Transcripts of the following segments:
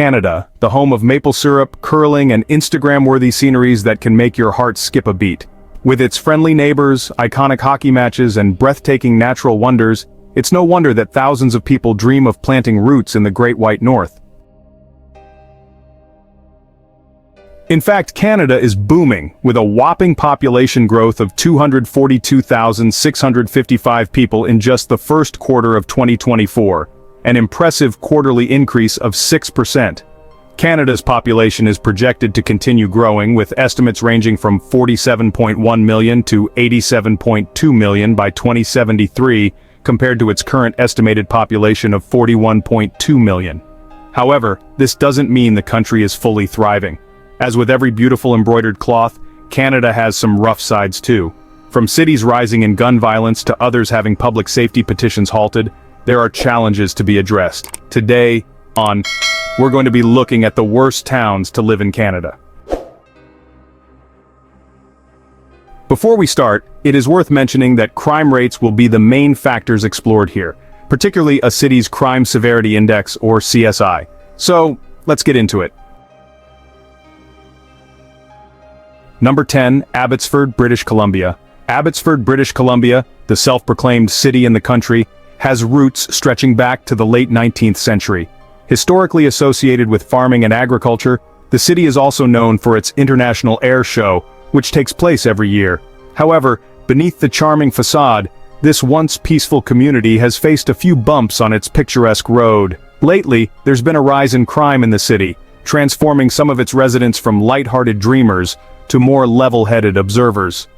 Canada, the home of maple syrup, curling, and Instagram-worthy sceneries that can make your heart skip a beat. With its friendly neighbors, iconic hockey matches, and breathtaking natural wonders, it's no wonder that thousands of people dream of planting roots in the Great White North. In fact, Canada is booming, with a whopping population growth of 242,655 people in just the first quarter of 2024, an impressive quarterly increase of 6%. Canada's population is projected to continue growing, with estimates ranging from 47.1 million to 87.2 million by 2073, compared to its current estimated population of 41.2 million. However, this doesn't mean the country is fully thriving. As with every beautiful embroidered cloth, Canada has some rough sides too. From cities rising in gun violence to others having public safety petitions halted, there are challenges to be addressed. Today, we're going to be looking at the worst towns to live in Canada. Before we start, it is worth mentioning that crime rates will be the main factors explored here, particularly a city's Crime Severity Index, or CSI. So, let's get into it. Number 10, Abbotsford, British Columbia. Abbotsford, British Columbia, the self-proclaimed city in the country, has roots stretching back to the late 19th century. Historically associated with farming and agriculture, the city is also known for its International Air Show, which takes place every year. However, beneath the charming facade, this once peaceful community has faced a few bumps on its picturesque road. Lately, there's been a rise in crime in the city, transforming some of its residents from light-hearted dreamers to more level-headed observers.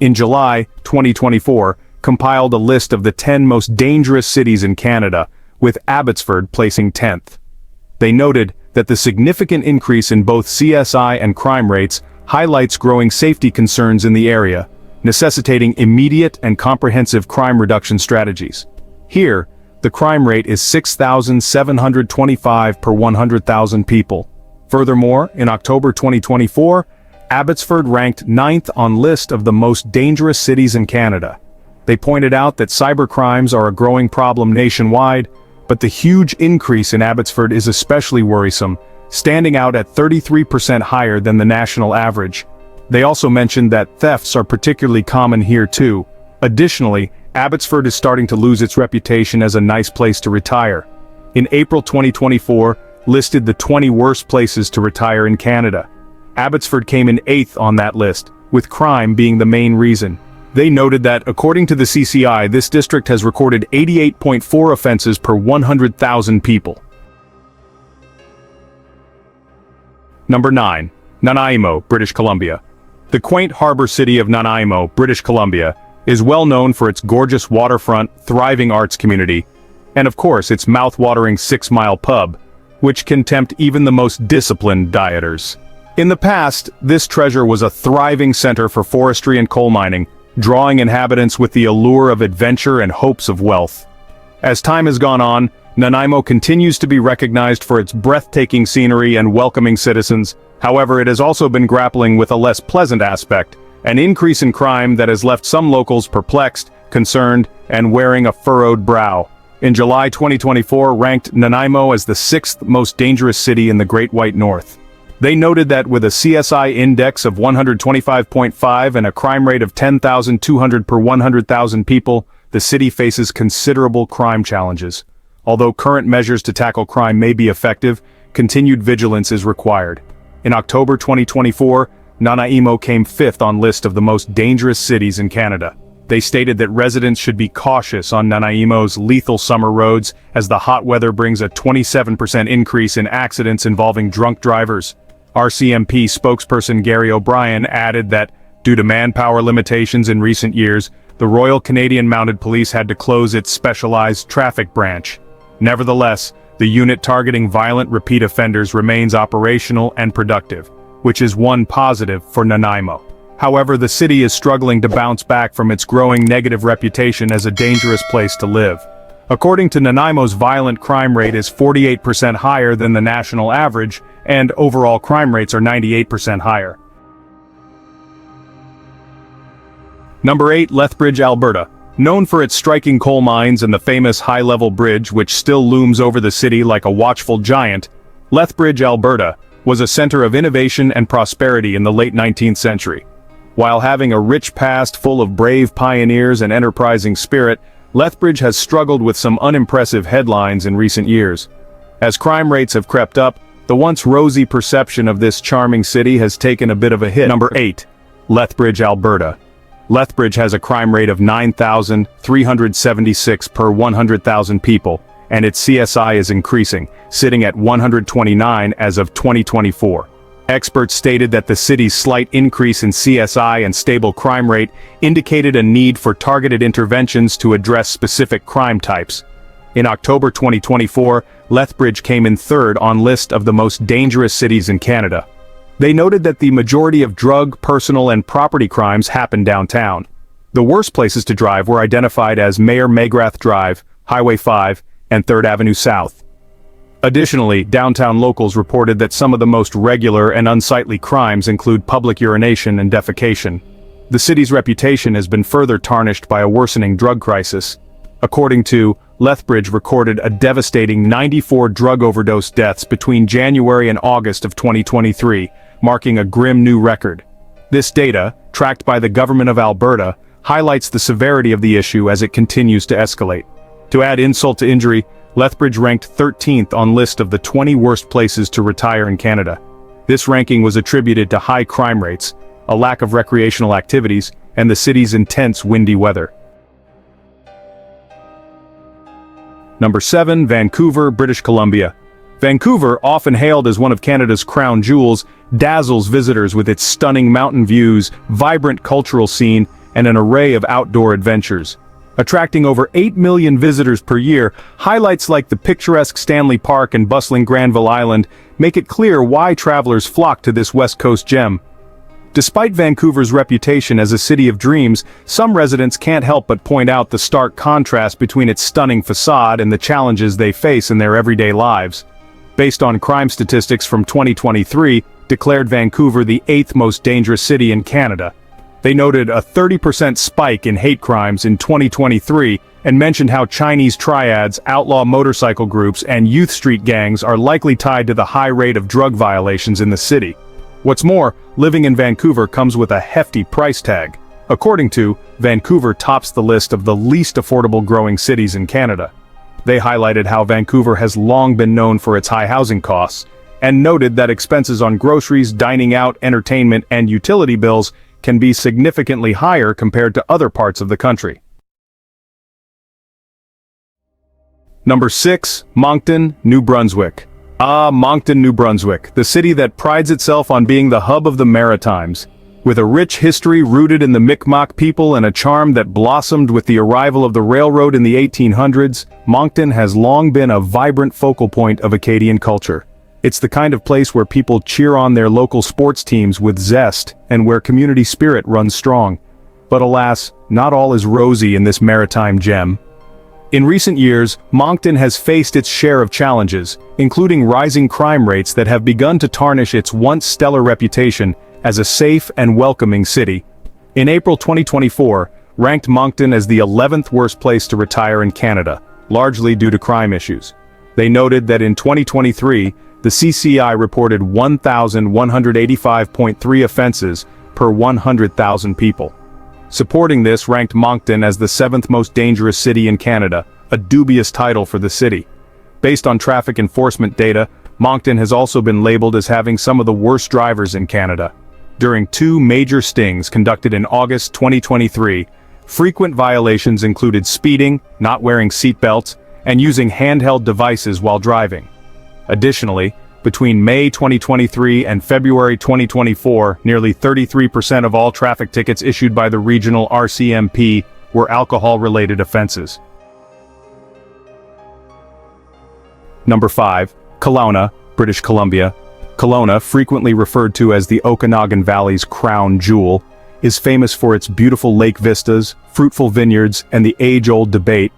In July 2024, compiled a list of the 10 most dangerous cities in Canada, with Abbotsford placing 10th. They noted that the significant increase in both CSI and crime rates highlights growing safety concerns in the area, necessitating immediate and comprehensive crime reduction strategies. Here, the crime rate is 6,725 per 100,000 people. Furthermore, in October 2024, Abbotsford ranked 9th on list of the most dangerous cities in Canada. They pointed out that cybercrimes are a growing problem nationwide, but the huge increase in Abbotsford is especially worrisome, standing out at 33% higher than the national average. They also mentioned that thefts are particularly common here too. Additionally, Abbotsford is starting to lose its reputation as a nice place to retire. In April 2024, listed the 20 worst places to retire in Canada. Abbotsford came in 8th on that list, with crime being the main reason. They noted that, according to the CCI, this district has recorded 88.4 offenses per 100,000 people. Number 9. Nanaimo, British Columbia. The quaint harbor city of Nanaimo, British Columbia, is well known for its gorgeous waterfront, thriving arts community, and of course its mouth-watering 6-mile pub, which can tempt even the most disciplined dieters. In the past, this treasure was a thriving center for forestry and coal mining, drawing inhabitants with the allure of adventure and hopes of wealth. As time has gone on, Nanaimo continues to be recognized for its breathtaking scenery and welcoming citizens. However, it has also been grappling with a less pleasant aspect, an increase in crime that has left some locals perplexed, concerned, and wearing a furrowed brow. In July 2024, ranked Nanaimo as the 6th most dangerous city in the Great White North. They noted that with a CSI index of 125.5 and a crime rate of 10,200 per 100,000 people, the city faces considerable crime challenges. Although current measures to tackle crime may be effective, continued vigilance is required. In October 2024, Nanaimo came 5th on list of the most dangerous cities in Canada. They stated that residents should be cautious on Nanaimo's lethal summer roads, as the hot weather brings a 27% increase in accidents involving drunk drivers. RCMP spokesperson Gary O'Brien added that, due to manpower limitations in recent years, the Royal Canadian Mounted Police had to close its specialized traffic branch. Nevertheless, the unit targeting violent repeat offenders remains operational and productive, which is one positive for Nanaimo. However, the city is struggling to bounce back from its growing negative reputation as a dangerous place to live. According to Nanaimo's violent crime rate is 48% higher than the national average, and overall crime rates are 98% higher. Number 8, Lethbridge, Alberta. Known for its striking coal mines and the famous high-level bridge which still looms over the city like a watchful giant, Lethbridge, Alberta, was a center of innovation and prosperity in the late 19th century. While having a rich past full of brave pioneers and enterprising spirit, Lethbridge has struggled with some unimpressive headlines in recent years. As crime rates have crept up, the once rosy perception of this charming city has taken a bit of a hit. Number 8. Lethbridge, Alberta. Lethbridge has a crime rate of 9,376 per 100,000 people, and its CSI is increasing, sitting at 129 as of 2024. Experts stated that the city's slight increase in CSI and stable crime rate indicated a need for targeted interventions to address specific crime types. In October 2024, Lethbridge came in third on list of the most dangerous cities in Canada. They noted that the majority of drug, personal, and property crimes happen downtown. The worst places to drive were identified as Mayor Magrath Drive, Highway 5, and 3rd Avenue South. Additionally, downtown locals reported that some of the most regular and unsightly crimes include public urination and defecation. The city's reputation has been further tarnished by a worsening drug crisis. According to Lethbridge recorded a devastating 94 drug overdose deaths between January and August of 2023, marking a grim new record. This data, tracked by the government of Alberta, highlights the severity of the issue as it continues to escalate. To add insult to injury, Lethbridge ranked 13th on list of the 20 worst places to retire in Canada. This ranking was attributed to high crime rates, a lack of recreational activities, and the city's intense windy weather. Number 7. Vancouver, British Columbia. Vancouver, often hailed as one of Canada's crown jewels, dazzles visitors with its stunning mountain views, vibrant cultural scene, and an array of outdoor adventures. Attracting over 8 million visitors per year, highlights like the picturesque Stanley Park and bustling Granville Island make it clear why travelers flock to this West Coast gem. Despite Vancouver's reputation as a city of dreams, some residents can't help but point out the stark contrast between its stunning facade and the challenges they face in their everyday lives. Based on crime statistics from 2023, declared Vancouver the 8th most dangerous city in Canada. They noted a 30% spike in hate crimes in 2023 and mentioned how Chinese triads, outlaw motorcycle groups, and youth street gangs are likely tied to the high rate of drug violations in the city. What's more, living in Vancouver comes with a hefty price tag. According to, Vancouver tops the list of the least affordable growing cities in Canada. They highlighted how Vancouver has long been known for its high housing costs, and noted that expenses on groceries, dining out, entertainment, and utility bills can be significantly higher compared to other parts of the country. Number 6. Moncton, New Brunswick. Moncton, New Brunswick, the city that prides itself on being the hub of the Maritimes. With a rich history rooted in the Mi'kmaq people and a charm that blossomed with the arrival of the railroad in the 1800s, Moncton has long been a vibrant focal point of Acadian culture. It's the kind of place where people cheer on their local sports teams with zest and where community spirit runs strong. But alas, not all is rosy in this maritime gem. In recent years, Moncton has faced its share of challenges, including rising crime rates that have begun to tarnish its once stellar reputation as a safe and welcoming city. In April 2024, ranked Moncton as the 11th worst place to retire in Canada, largely due to crime issues. They noted that in 2023, the CCI reported 1,185.3 offenses per 100,000 people. Supporting this ranked Moncton as the 7th most dangerous city in Canada, a dubious title for the city. Based on traffic enforcement data, Moncton has also been labeled as having some of the worst drivers in Canada. During 2 major stings conducted in August 2023, frequent violations included speeding, not wearing seatbelts, and using handheld devices while driving. Additionally, between May 2023 and February 2024, nearly 33% of all traffic tickets issued by the regional RCMP were alcohol-related offenses. Number 5. Kelowna, British Columbia. Kelowna, frequently referred to as the Okanagan Valley's crown jewel, is famous for its beautiful lake vistas, fruitful vineyards, and the age-old debate,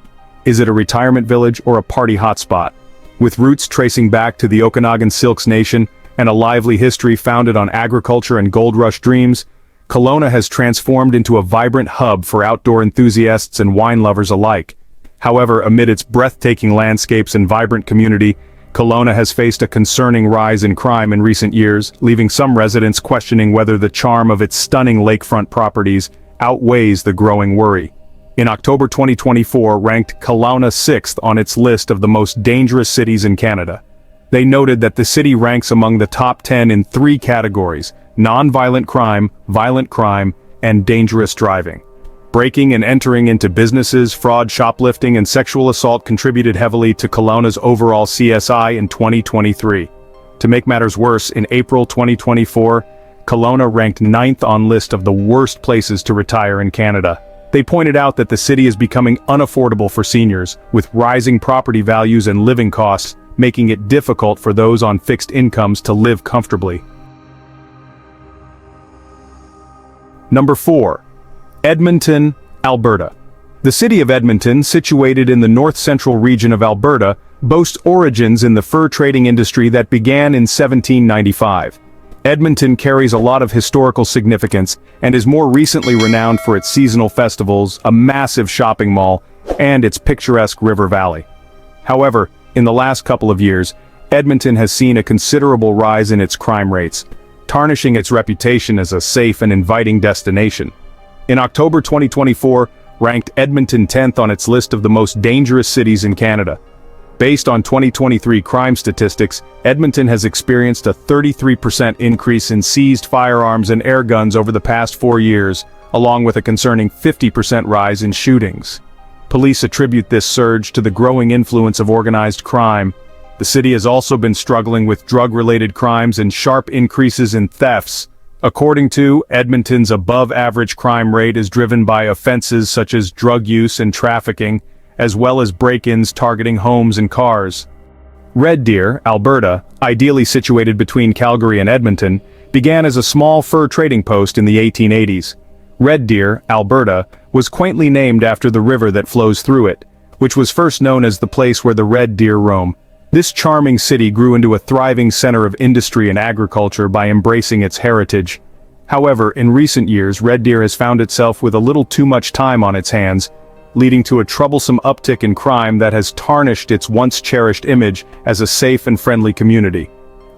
is it a retirement village or a party hotspot? With roots tracing back to the Okanagan Silks Nation and a lively history founded on agriculture and gold rush dreams, Kelowna has transformed into a vibrant hub for outdoor enthusiasts and wine lovers alike. However, amid its breathtaking landscapes and vibrant community, Kelowna has faced a concerning rise in crime in recent years, leaving some residents questioning whether the charm of its stunning lakefront properties outweighs the growing worry. In October 2024 ranked Kelowna 6th on its list of the most dangerous cities in Canada. They noted that the city ranks among the top 10 in 3 categories: non-violent crime, violent crime, and dangerous driving. Breaking and entering into businesses, fraud, shoplifting, and sexual assault contributed heavily to Kelowna's overall CSI in 2023. To make matters worse, in April 2024, Kelowna ranked 9th on list of the worst places to retire in Canada. They pointed out that the city is becoming unaffordable for seniors, with rising property values and living costs, making it difficult for those on fixed incomes to live comfortably. Number 4. Edmonton, Alberta. The city of Edmonton, situated in the north-central region of Alberta, boasts origins in the fur trading industry that began in 1795. Edmonton carries a lot of historical significance and is more recently renowned for its seasonal festivals, a massive shopping mall, and its picturesque river valley. However, in the last couple of years, Edmonton has seen a considerable rise in its crime rates, tarnishing its reputation as a safe and inviting destination. In October 2024, ranked Edmonton 10th on its list of the most dangerous cities in Canada. Based on 2023 crime statistics, Edmonton has experienced a 33% increase in seized firearms and air guns over the past 4 years, along with a concerning 50% rise in shootings. Police attribute this surge to the growing influence of organized crime. The city has also been struggling with drug-related crimes and sharp increases in thefts. According to Edmonton's above-average crime rate is driven by offenses such as drug use and trafficking, as well as break-ins targeting homes and cars. Red Deer, Alberta, ideally situated between Calgary and Edmonton, began as a small fur trading post in the 1880s. Red Deer, Alberta, was quaintly named after the river that flows through it, which was first known as the place where the red deer roam. This charming city grew into a thriving center of industry and agriculture by embracing its heritage. However, in recent years, Red Deer has found itself with a little too much time on its hands, leading to a troublesome uptick in crime that has tarnished its once-cherished image as a safe and friendly community.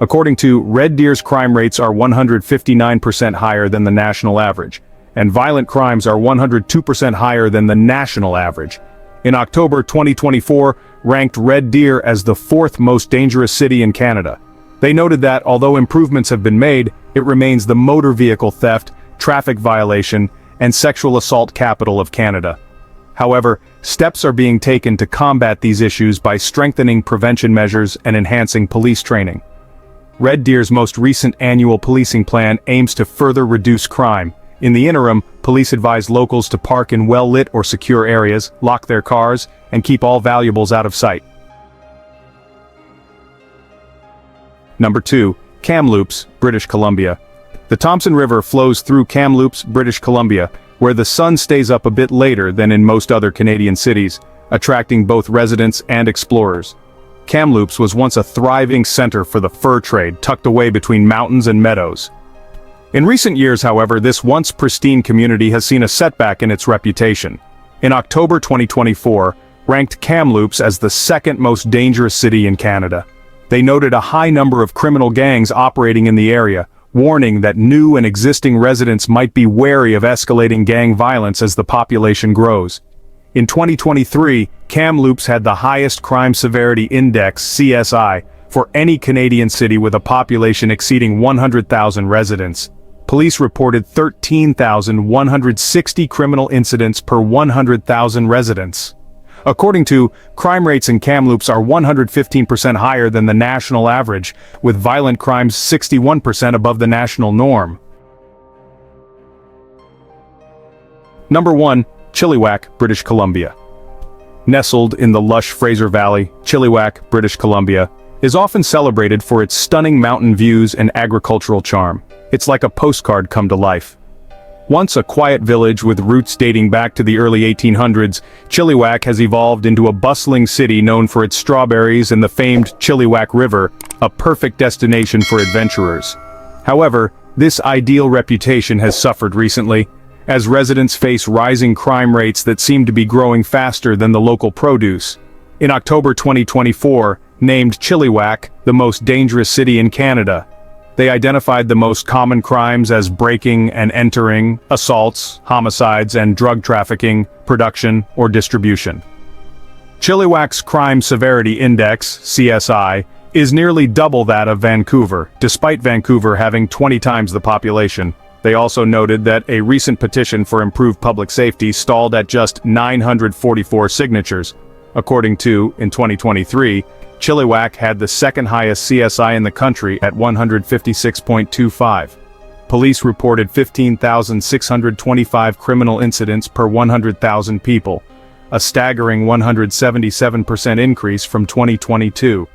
According to Red Deer's crime rates are 159% higher than the national average, and violent crimes are 102% higher than the national average. In October 2024, ranked Red Deer as the 4th most dangerous city in Canada. They noted that, although improvements have been made, it remains the motor vehicle theft, traffic violation, and sexual assault capital of Canada. However, steps are being taken to combat these issues by strengthening prevention measures and enhancing police training. Red Deer's most recent annual policing plan aims to further reduce crime. In the interim, police advise locals to park in well-lit or secure areas, lock their cars, and keep all valuables out of sight. Number 2. Kamloops, British Columbia. The Thompson River flows through Kamloops, British Columbia, where the sun stays up a bit later than in most other Canadian cities, attracting both residents and explorers. Kamloops was once a thriving center for the fur trade, tucked away between mountains and meadows. In recent years, however, this once pristine community has seen a setback in its reputation. In October 2024, ranked Kamloops as the 2nd most dangerous city in Canada. They noted a high number of criminal gangs operating in the area, warning that new and existing residents might be wary of escalating gang violence as the population grows. In 2023, Kamloops had the highest crime severity index, CSI, for any Canadian city with a population exceeding 100,000 residents. Police reported 13,160 criminal incidents per 100,000 residents. According to, crime rates in Kamloops are 115% higher than the national average, with violent crimes 61% above the national norm. Number 1. Chilliwack, British Columbia. Nestled in the lush Fraser Valley, Chilliwack, British Columbia, is often celebrated for its stunning mountain views and agricultural charm. It's like a postcard come to life. Once a quiet village with roots dating back to the early 1800s, Chilliwack has evolved into a bustling city known for its strawberries and the famed Chilliwack River, a perfect destination for adventurers. However, this ideal reputation has suffered recently, as residents face rising crime rates that seem to be growing faster than the local produce. In October 2024, named Chilliwack the most dangerous city in Canada. They identified the most common crimes as breaking and entering, assaults, homicides, and drug trafficking, production, or distribution. Chilliwack's Crime Severity Index, CSI, is nearly double that of Vancouver, despite Vancouver having 20 times the population. They also noted that a recent petition for improved public safety stalled at just 944 signatures. According to, in 2023, Chilliwack had the second highest CSI in the country at 156.25. Police reported 15,625 criminal incidents per 100,000 people, a staggering 177% increase from 2022.